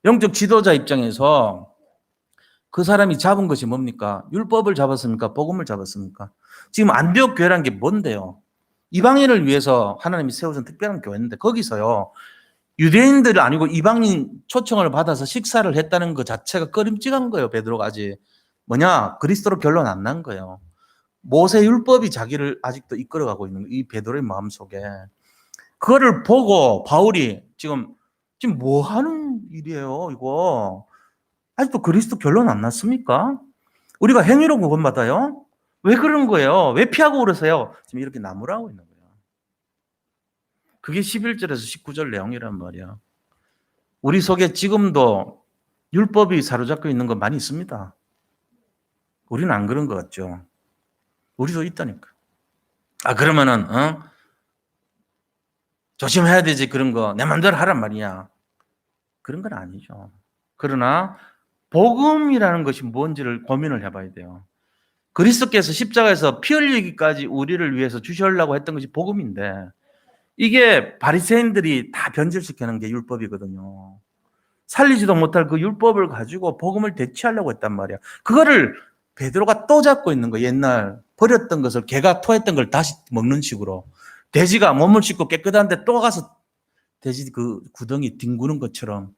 S1: 영적 지도자 입장에서 그 사람이 잡은 것이 뭡니까? 율법을 잡았습니까? 복음을 잡았습니까? 지금 안디옥 교회라는 게 뭔데요? 이방인을 위해서 하나님이 세우신 특별한 교회인데 거기서요. 유대인들 아니고 이방인 초청을 받아서 식사를 했다는 것 자체가 꺼림직한 거예요. 베드로가 아직. 뭐냐? 그리스도로 결론 안 난 거예요. 모세 율법이 자기를 아직도 이끌어가고 있는 이 베드로의 마음속에. 그거를 보고 바울이 지금 뭐 하는 일이에요, 이거? 아직도 그리스도 결론 안 났습니까? 우리가 행위로 구원받아요? 왜 그런 거예요? 왜 피하고 그러세요? 지금 이렇게 나무라고 있는 거예요. 그게 11절에서 19절 내용이란 말이야. 우리 속에 지금도 율법이 사로잡고 있는 거 많이 있습니다. 우리는 안 그런 것 같죠? 우리도 있다니까. 그러면은 조심해야 되지 그런 거. 내 맘대로 하란 말이야. 그런 건 아니죠. 그러나 복음이라는 것이 뭔지를 고민을 해봐야 돼요. 그리스도께서 십자가에서 피 흘리기까지 우리를 위해서 주시려고 했던 것이 복음인데 이게 바리새인들이 다 변질시키는 게 율법이거든요. 살리지도 못할 그 율법을 가지고 복음을 대체하려고 했단 말이야. 그거를 베드로가 또 잡고 있는 거. 옛날 버렸던 것을 개가 토했던 걸 다시 먹는 식으로. 돼지가 몸을 씻고 깨끗한데 또 가서 돼지 그 구덩이 뒹구는 것처럼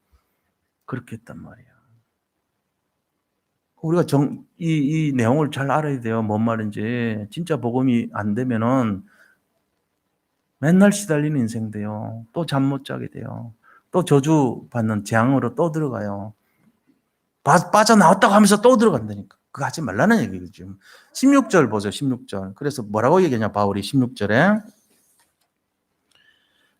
S1: 그렇게 했단 말이야. 우리가 이 내용을 잘 알아야 돼요. 뭔 말인지. 진짜 복음이 안 되면은 맨날 시달리는 인생 돼요. 또 잠 못 자게 돼요. 또 저주받는 재앙으로 또 들어가요. 빠져나왔다고 하면서 또 들어간다니까. 그거 하지 말라는 얘기죠. 지금 16절 보죠. 16절. 그래서 뭐라고 얘기하냐 바울이 16절에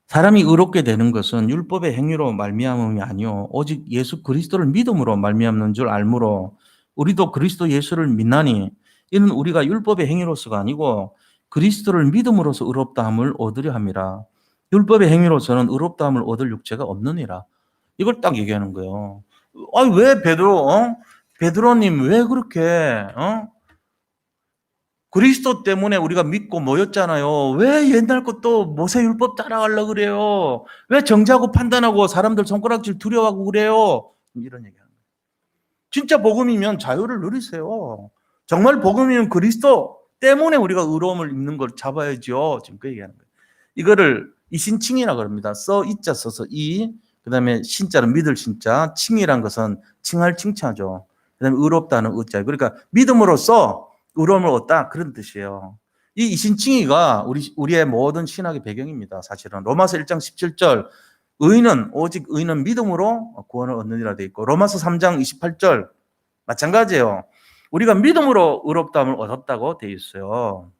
S1: 사람이 의롭게 되는 것은 율법의 행위로 말미암음이 아니요 오직 예수 그리스도를 믿음으로 말미암는 줄 알므로 우리도 그리스도 예수를 믿나니 이는 우리가 율법의 행위로서가 아니고 그리스도를 믿음으로써 의롭다함을 얻으려 함이라. 율법의 행위로서는 의롭다함을 얻을 육체가 없느니라. 이걸 딱 얘기하는 거예요. 아니 왜 베드로님 왜 그렇게 그리스도 때문에 우리가 믿고 모였잖아요. 왜 옛날 것도 모세율법 따라가려고 그래요? 왜 정죄하고 판단하고 사람들 손가락질 두려워하고 그래요? 이런 얘기하는 거예요. 진짜 복음이면 자유를 누리세요. 정말 복음이면 그리스도 때문에 우리가 의로움을 입는 걸 잡아야죠. 지금 그 얘기하는 거예요. 이거를 이신칭이라고 합니다. 이자 써서 그다음에 신자는 믿을 신자, 칭이란 것은 칭할 칭찬하죠. 그다음에 의롭다는 의자. 그러니까 믿음으로써 의로움을 얻다 그런 뜻이에요. 이 이신칭이가 우리의 모든 신학의 배경입니다. 사실은 로마서 1장 17절 오직 의인은 믿음으로 구원을 얻느니라 되어 있고 로마서 3장 28절 마찬가지예요. 우리가 믿음으로 의롭다함을 얻었다고 되어 있어요.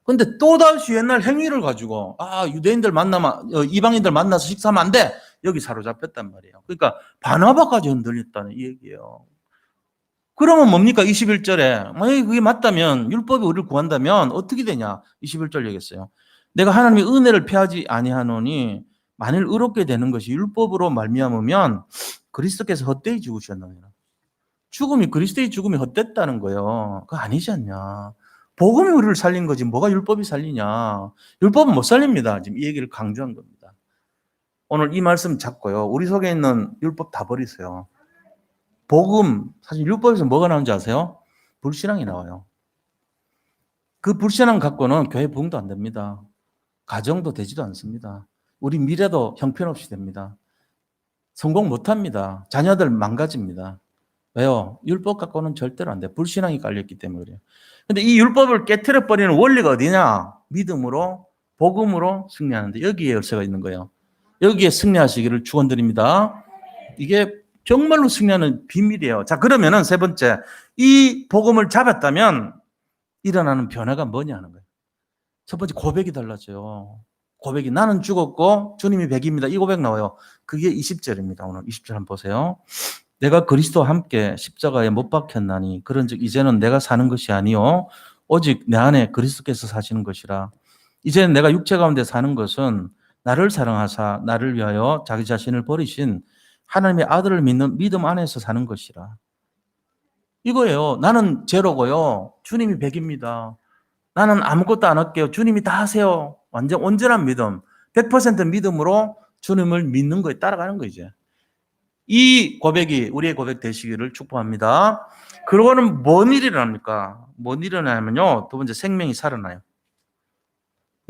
S1: 근데 또다시 옛날 행위를 가지고 유대인들 만나면 이방인들 만나서 식사하면 안 돼. 여기 사로잡혔단 말이에요. 그러니까 바나바까지 흔들렸다는 이 얘기예요. 그러면 뭡니까? 21절에 만약에 그게 맞다면 율법이 우리를 구한다면 어떻게 되냐? 21절 얘기했어요. 내가 하나님의 은혜를 패하지 아니하노니 만일 의롭게 되는 것이 율법으로 말미암으면 그리스도께서 헛되이 죽으셨느니라. 그리스도의 죽음이 헛됐다는 거예요. 그거 아니지 않냐? 복음이 우리를 살린 거지 뭐가 율법이 살리냐? 율법은 못 살립니다. 지금 이 얘기를 강조한 겁니다. 오늘 이 말씀 잡고요. 우리 속에 있는 율법 다 버리세요. 복음, 사실 율법에서 뭐가 나오는지 아세요? 불신앙이 나와요. 그 불신앙 갖고는 교회 부흥도 안 됩니다. 가정도 되지도 않습니다. 우리 미래도 형편없이 됩니다. 성공 못 합니다. 자녀들 망가집니다. 왜요? 율법 갖고는 절대로 안 돼. 불신앙이 깔렸기 때문에 그래요. 근데 이 율법을 깨트려 버리는 원리가 어디냐? 믿음으로, 복음으로 승리하는데 여기에 열쇠가 있는 거예요. 여기에 승리하시기를 축원드립니다. 이게 정말로 승리하는 비밀이에요. 자, 그러면은 세 번째, 이 복음을 잡았다면 일어나는 변화가 뭐냐는 거예요. 첫 번째 고백이 달라져요. 고백이 나는 죽었고 주님이 백입니다. 이 고백 나와요. 그게 20절입니다. 오늘 20절 한번 보세요. 내가 그리스도와 함께 십자가에 못 박혔나니 그런즉 이제는 내가 사는 것이 아니요 오직 내 안에 그리스도께서 사시는 것이라. 이제는 내가 육체 가운데 사는 것은 나를 사랑하사 나를 위하여 자기 자신을 버리신 하나님의 아들을 믿는 믿음 안에서 사는 것이라. 이거예요. 나는 제로고요. 주님이 백입니다. 나는 아무것도 안 할게요. 주님이 다 하세요. 완전 온전한 믿음. 100% 믿음으로 주님을 믿는 거에 따라가는 거 이제. 이 고백이 우리의 고백 되시기를 축복합니다. 그러고는 뭔 일이 일어납니까? 뭔 일이 일어나냐면요. 두 번째 생명이 살아나요.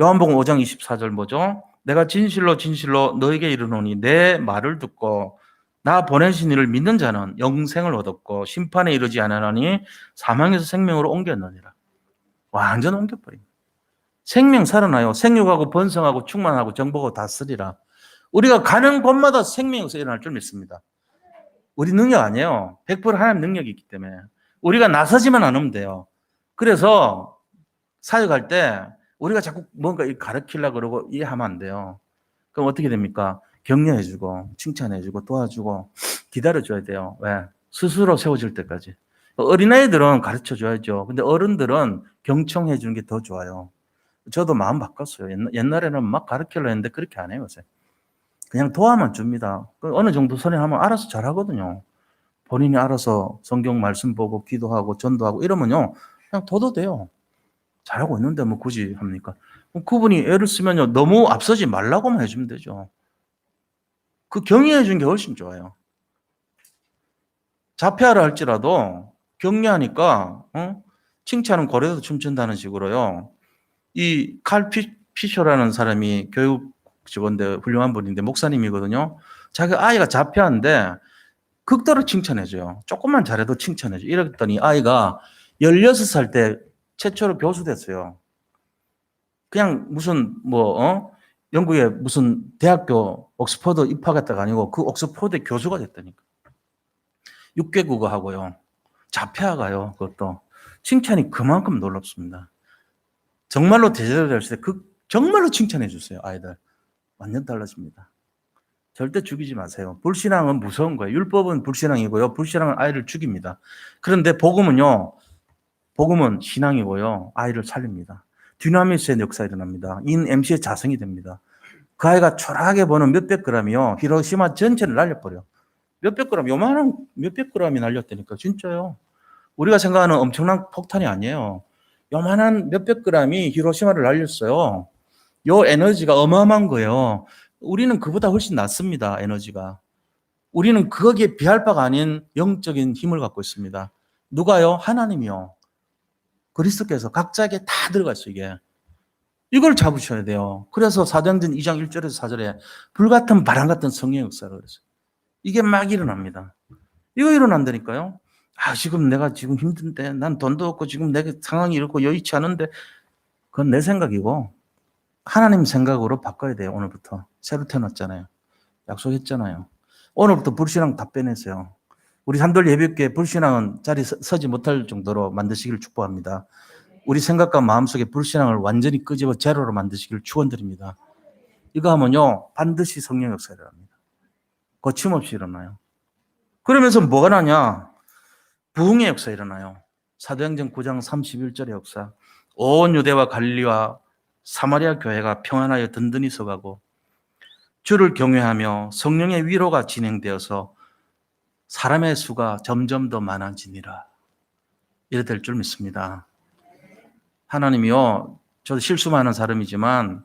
S1: 요한복음 5장 24절 뭐죠? 내가 진실로 진실로 너에게 이르노니 내 말을 듣고 나 보내신 이를 믿는 자는 영생을 얻었고 심판에 이르지 않으나니 사망에서 생명으로 옮겼느니라. 완전 옮겨버립니다. 생명 살아나요. 생육하고 번성하고 충만하고 정복하고 다스리라. 우리가 가는 곳마다 생명에서 일어날 줄 믿습니다. 우리 능력 아니에요. 100% 하나님 능력이 있기 때문에. 우리가 나서지만 않으면 돼요. 그래서 사역할 때 우리가 자꾸 뭔가 가르치려고 그러고 이해하면 안 돼요. 그럼 어떻게 됩니까? 격려해주고 칭찬해주고 도와주고 기다려줘야 돼요. 왜? 스스로 세워질 때까지. 어린아이들은 가르쳐줘야죠. 근데 어른들은 경청해주는 게 더 좋아요. 저도 마음 바꿨어요. 옛날에는 막 가르치려고 했는데 그렇게 안 해요. 요새. 그냥 도와만 줍니다. 어느 정도 선행하면 알아서 잘하거든요. 본인이 알아서 성경 말씀 보고 기도하고 전도하고 이러면요. 그냥 둬도 돼요. 잘하고 있는데 뭐 굳이 합니까? 그분이 애를 쓰면요. 너무 앞서지 말라고만 해주면 되죠. 그 격려해 주는 게 훨씬 좋아요. 자폐하라 할지라도 격려하니까 칭찬은 고래도 춤춘다는 식으로요. 이 칼 피셔라는 사람이 교육 직원인데 훌륭한 분인데 목사님이거든요. 자기 아이가 자폐한데 극도로 칭찬해줘요. 조금만 잘해도 칭찬해줘. 이랬더니 아이가 16살 때 최초로 교수 됐어요. 그냥 무슨 영국의 무슨 대학교 옥스퍼드 입학했다가 아니고 그 옥스퍼드 교수가 됐다니까. 6개 국어 하고요. 자폐아가요. 그것도. 칭찬이 그만큼 놀랍습니다. 정말로 제대로 됐을 때 정말로 칭찬해 주세요. 아이들. 완전 달라집니다. 절대 죽이지 마세요. 불신앙은 무서운 거예요. 율법은 불신앙이고요. 불신앙은 아이를 죽입니다. 그런데 복음은 신앙이고요. 아이를 살립니다. 디나미스의 역사 일어납니다. 인 MC의 자성이 됩니다. 그 아이가 초라하게 보는 몇백 그램이요. 히로시마 전체를 날려버려. 몇백 그램, 요만한 몇백 그램이 날렸다니까. 진짜요. 우리가 생각하는 엄청난 폭탄이 아니에요. 요만한 몇백 그램이 히로시마를 날렸어요. 요 에너지가 어마어마한 거예요. 우리는 그보다 훨씬 낫습니다. 에너지가. 우리는 거기에 비할 바가 아닌 영적인 힘을 갖고 있습니다. 누가요? 하나님이요. 그리스도께서 각자에게 다 들어가 있어요. 이걸 잡으셔야 돼요. 그래서 사도행전 2장 1절에서 4절에 불같은 바람 같은 성령의 역사를 그랬어요. 이게 막 일어납니다. 이거 일어난다니까요. 지금 내가 지금 힘든데, 난 돈도 없고 지금 내 상황이 이렇고 여의치 않은데, 그건 내 생각이고 하나님 생각으로 바꿔야 돼요. 오늘부터. 새로 태어났잖아요. 약속했잖아요. 오늘부터 불신앙 다 빼내세요. 우리 산돌 예비교회 불신앙은 자리 서지 못할 정도로 만드시기를 축복합니다. 우리 생각과 마음속에 불신앙을 완전히 끄집어 제로로 만드시기를 축원드립니다. 이거 하면요 반드시 성령 역사가 일어납니다. 거침없이 일어나요. 그러면서 뭐가 나냐? 부흥의 역사 일어나요. 사도행전 9장 31절의 역사. 온 유대와 갈릴리와 사마리아 교회가 평안하여 든든히 서가고 주를 경외하며 성령의 위로가 진행되어서 사람의 수가 점점 더 많아지니라. 이래 될 줄 믿습니다. 하나님이요, 저도 실수 많은 사람이지만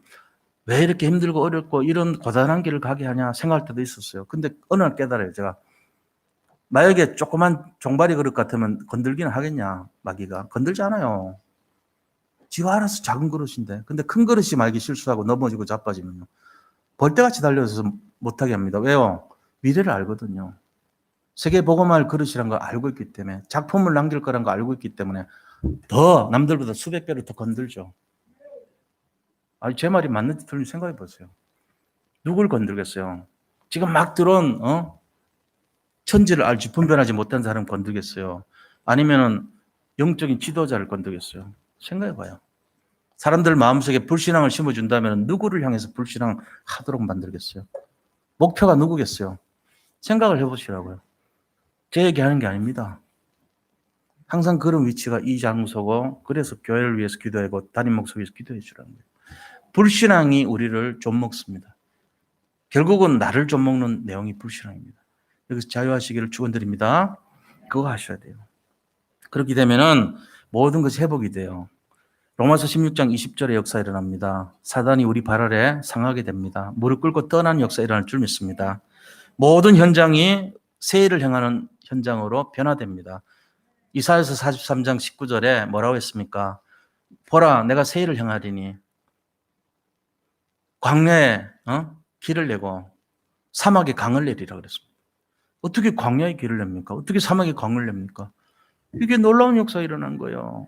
S1: 왜 이렇게 힘들고 어렵고 이런 고단한 길을 가게 하냐 생각할 때도 있었어요. 근데 어느 날 깨달아요. 제가 만약에 조그만 종바리 그릇 같으면 건들기는 하겠냐, 마귀가. 건들지 않아요. 지가 알아서 작은 그릇인데. 근데 큰 그릇이 만약에 실수하고 넘어지고 자빠지면요, 벌떼같이 달려서 못하게 합니다. 왜요? 미래를 알거든요. 세계 복음할 그릇이란 걸 알고 있기 때문에, 작품을 남길 거란 걸 알고 있기 때문에 더 남들보다 수백 배로 더 건들죠. 제 말이 맞는지 틀린지 생각해 보세요. 누굴 건들겠어요? 지금 막 들어온 천지를 알지 분별하지 못한 사람 건들겠어요? 아니면은 영적인 지도자를 건들겠어요? 생각해 봐요. 사람들 마음속에 불신앙을 심어준다면 누구를 향해서 불신앙하도록 만들겠어요? 목표가 누구겠어요? 생각을 해보시라고요. 제 얘기하는 게 아닙니다. 항상 그런 위치가 이 장소고, 그래서 교회를 위해서 기도하고 담임 목사를 위해서 기도해 주라는 거예요. 불신앙이 우리를 좀먹습니다. 결국은 나를 좀먹는 내용이 불신앙입니다. 여기서 자유하시기를 축원드립니다. 그거 하셔야 돼요. 그렇게 되면은 모든 것이 회복이 돼요. 로마서 16장 20절의 역사 일어납니다. 사단이 우리 발 아래 상하게 됩니다. 무릎 꿇고 떠나는 역사 일어날 줄 믿습니다. 모든 현장이 세일을 향하는 현장으로 변화됩니다. 이사야서 43장 19절에 뭐라고 했습니까? 보라, 내가 세일을 향하리니 광야에 길을 내고 사막에 강을 내리라 그랬습니다. 어떻게 광야에 길을 냅니까? 어떻게 사막에 강을 냅니까? 이게 놀라운 역사가 일어난 거예요.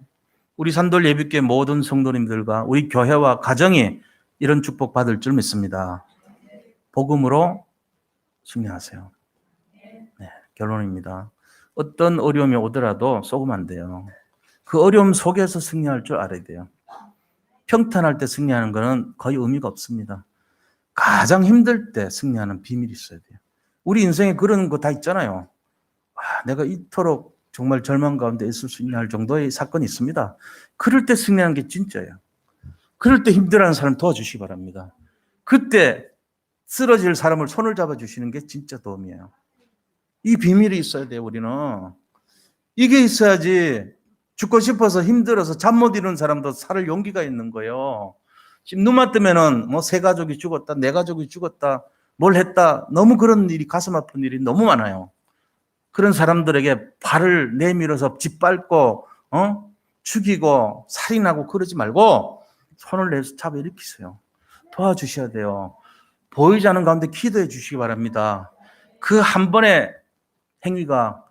S1: 우리 산돌 예비교회 모든 성도님들과 우리 교회와 가정이 이런 축복 받을 줄 믿습니다. 복음으로 승리하세요. 네, 결론입니다. 어떤 어려움이 오더라도 속으면 안 돼요. 그 어려움 속에서 승리할 줄 알아야 돼요. 평탄할 때 승리하는 것은 거의 의미가 없습니다. 가장 힘들 때 승리하는 비밀이 있어야 돼요. 우리 인생에 그런 거 다 있잖아요. 내가 이토록 정말 절망 가운데 있을 수 있냐 할 정도의 사건이 있습니다. 그럴 때 승리하는 게 진짜예요. 그럴 때 힘들어하는 사람 도와주시기 바랍니다. 그때 쓰러질 사람을 손을 잡아주시는 게 진짜 도움이에요. 이 비밀이 있어야 돼요. 우리는. 이게 있어야지 죽고 싶어서 힘들어서 잠 못 이루는 사람도 살 용기가 있는 거예요. 지금 눈만 뜨면은 새 가족이 죽었다, 내 가족이 죽었다, 뭘 했다, 너무 그런 일이, 가슴 아픈 일이 너무 많아요. 그런 사람들에게 발을 내밀어서 짓밟고 죽이고 살인하고 그러지 말고 손을 내서 잡아 일으키세요. 도와주셔야 돼요. 보이지 않는 가운데 기도해 주시기 바랍니다. 그 한 번에 행위가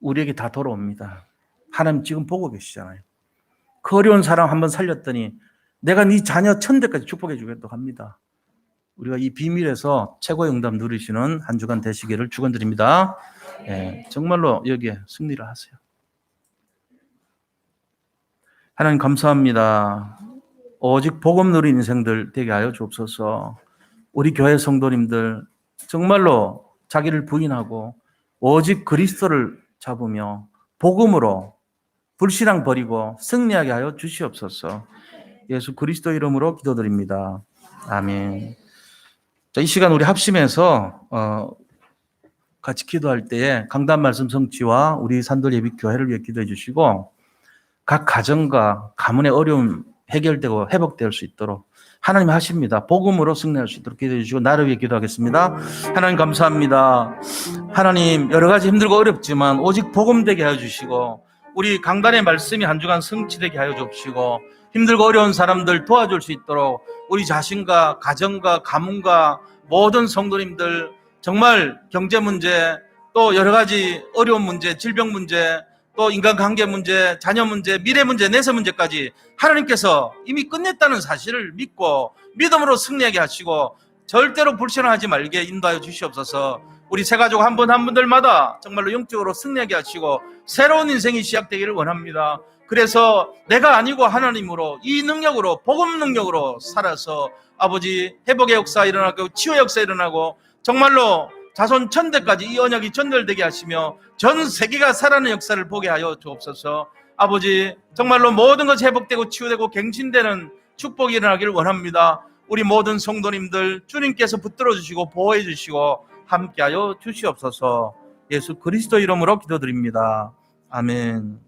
S1: 우리에게 다 돌아옵니다. 하나님 지금 보고 계시잖아요. 그 어려운 사람 한번 살렸더니 내가 네 자녀 천대까지 축복해 주겠다고 합니다. 우리가 이 비밀에서 최고의 응답 누리시는 한 주간 되시기를 축원드립니다. 정말로 여기에 승리를 하세요. 하나님 감사합니다. 오직 복음 누린 인생들 되게 하여 주옵소서. 우리 교회 성도님들 정말로 자기를 부인하고 오직 그리스도를 잡으며 복음으로 불신앙 버리고 승리하게 하여 주시옵소서. 예수 그리스도 이름으로 기도드립니다. 아멘. 자, 이 시간 우리 합심해서 같이 기도할 때에 강단 말씀 성취와 우리 산돌 예비 교회를 위해 기도해 주시고 각 가정과 가문의 어려움 해결되고 회복될 수 있도록 하나님 하십니다. 복음으로 승리할 수 있도록 기도해 주시고 나를 위해 기도하겠습니다. 하나님 감사합니다. 하나님 여러 가지 힘들고 어렵지만 오직 복음 되게 하여 주시고 우리 강단의 말씀이 한 주간 성취되게 하여 주시고 힘들고 어려운 사람들 도와줄 수 있도록 우리 자신과 가정과 가문과 모든 성도님들 정말 경제 문제 또 여러 가지 어려운 문제 질병 문제 또 인간관계 문제, 자녀 문제, 미래 문제, 내세 문제까지 하나님께서 이미 끝냈다는 사실을 믿고 믿음으로 승리하게 하시고 절대로 불신하지 말게 인도하여 주시옵소서. 우리 새가족 한 분 한 분들마다 정말로 영적으로 승리하게 하시고 새로운 인생이 시작되기를 원합니다. 그래서 내가 아니고 하나님으로 이 능력으로 복음 능력으로 살아서 아버지 회복의 역사 일어나고 치유의 역사 일어나고 정말로 자손 천대까지 이 언약이 전달되게 하시며 전 세계가 살아나는 역사를 보게 하여 주옵소서. 아버지 정말로 모든 것이 회복되고 치유되고 갱신되는 축복이 일어나기를 원합니다. 우리 모든 성도님들 주님께서 붙들어 주시고 보호해 주시고 함께하여 주시옵소서. 예수 그리스도 이름으로 기도드립니다. 아멘.